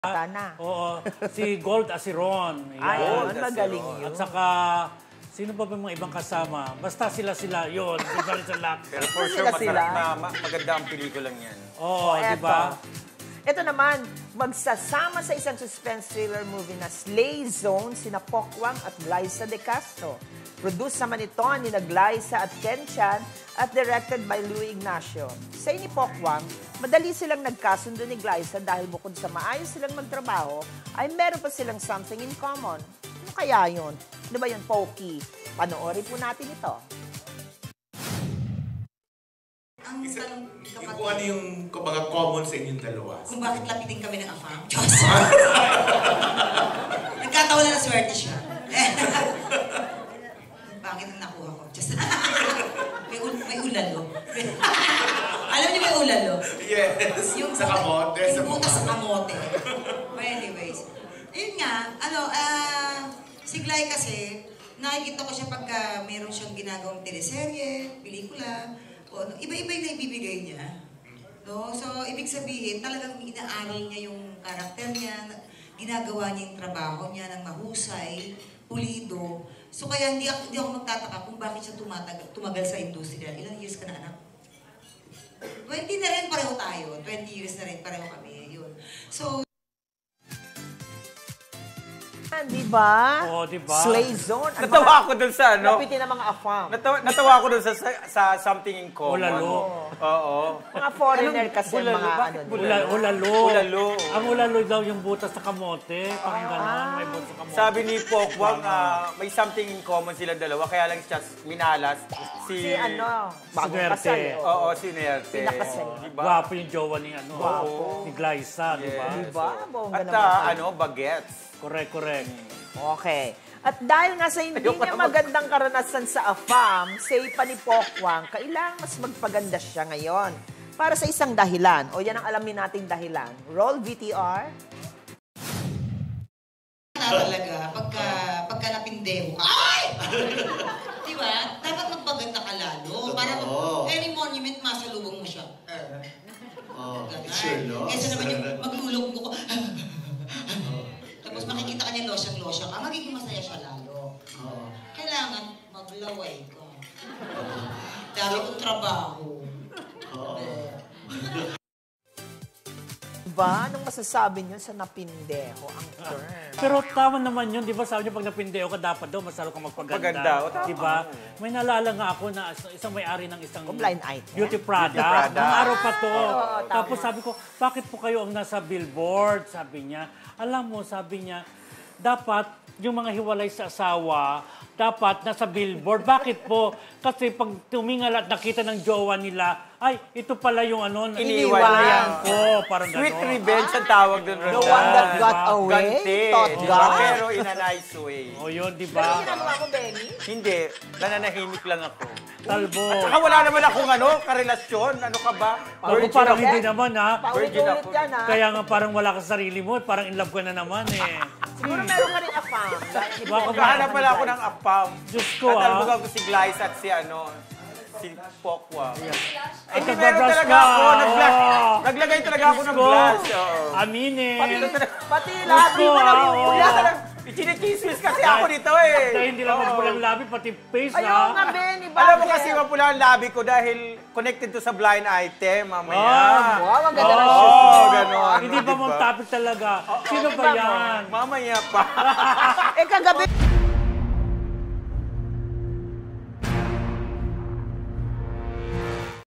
Sana. Oo, si Gold Asiron. Ayun, magaling yun. At saka, sino pa ba mga ibang kasama? Basta sila-sila, yun. Iba rin sa lahat. Pero for sure, masarap na maganda ang pelikulang yan. Oo, di ba? Ito naman, magsasama sa isang suspense thriller movie na Slay Zone, sina Pokwang at Glyza De Castro. Produce naman ito ni Glyza at Ken Chan at directed by Louie Ignacio. Sa ni Pokwang, madali silang nagkasundo ni Glyza dahil bukod sa maayos silang magtrabaho, ay meron pa silang something in common. Ano kaya yun? Ano ba yun, Poki? Panoorin po natin ito. Kung ano yung mga common sa inyong dalawa. Kung bakit lapitin kami ng afam. Diyos! Nagkataon na swerte siya. Bakit ang nakuha ko? Diyos! may ulalo. Alam niyo may ulalo? Yes. Yung sa kamote. Yung butas sa kamote. But anyways. Ayun nga, si Glay kasi, nakikita ko siya pagka meron siyang ginagawang teleserye, pelikula, iba-iba yung naibibigay niya. No? So, ibig sabihin, talagang inaaral niya yung karakter niya, ginagawa niya yung trabaho niya ng mahusay, pulido. So, kaya hindi ako magtataka kung bakit siya tumagal sa industriya. Ilang years ka na, anak? 20 na rin pareho tayo. 20 years na rin pareho kami. Yun. So, di ba? Oo, di ba? Slay Zone. Natawa ako dun sa ano. Lapitin ng mga afam. Natawa ako dun sa something in common. Ulalo. Oo. Mga foreigner kasi Ulalo? mga Bakit ano. ulalo? Ulalo. Ulalo. Ang ulalo daw yung butas sa kamote. Parang gano'n, may butas sa kamote. Sabi ni Pokwang, may something in common silang dalawa, kaya lang siya minalas. Si ano, bagong Nerte. kasal. Oo, si Nerte. Pinakasal. Diba? Gwapo yung jowa ni, ni Glyza, di ba? Di ba? Bongga At naman. bagets. Correct. Okay. At dahil nga sa hindi niya magandang karanasan sa AFAM, say pa ni Pokwang, kailangan mas magpaganda siya ngayon. Para sa isang dahilan. O yan ang alamin nating dahilan. Roll VTR. talaga, pagka napindeho ka, ay! Di ba? Dapat magpaganda ka lalo. Para any monument, masalubong mo siya. It's your loss. Kesa naman yung maglulog ko. Tapos makikita ka niya losyang-losya ka, magiging masaya siya lalo. Kailangan maglaway ka. Dami kong trabaho. Diba? Anong masasabi niyo sa napindeho ang term? Pero tama naman yun, di ba? Sabi niya, pag napindeo ka, dapat daw, masalo ka magpaganda. Di ba? May naalala nga ako na isang may-ari ng isang blind item. beauty product. Mga araw pa to. Tapos sabi ko, bakit po kayo ang nasa billboard? Sabi niya. Alam mo, sabi niya, dapat yung mga hiwalay sa asawa, dapat nasa billboard. Bakit po? Kasi pag tumingal at nakita ng jowa nila, ay, ito pala yung iniwan ko. Parang Sweet gano'n. revenge ang tawag dun, Roda. The one that got away? Ganti. Thought Diba? God? Pero in a nice way. O yun, di Pero ba? ginagawa ko, Benny? Hindi. Nananahimik lang ako. Talbo. At saka wala naman akong karelasyon. Ano ka ba? Ako parang hindi naman, ha? Paulit-ulit yan, ha? Kaya nga parang wala ka sa sarili mo, parang in love ka na naman, eh. Siguro meron ka rin AFAM. Naghahanap pala ako ng apam. Diyos ko, Tatalbugan ko si Glyza at si Pokwang. Hindi, Ito, meron babras talaga ka. ako. Naglagay talaga ako ng glass. Aminin. Pati labi mo lang yung ulan. Chinikismis kasi ako dito eh. Dahil hindi lang magpulang labi, pati face, Ayaw ha? nga, Benny. Bakit? Alam mo kasi mapula ang labi ko dahil connected to sa blind item mamaya. Wow, ang ganda ng Oo, show. ganon. Hindi ba mong topic talaga? Sino ba yan? Mamaya pa. Kagabi...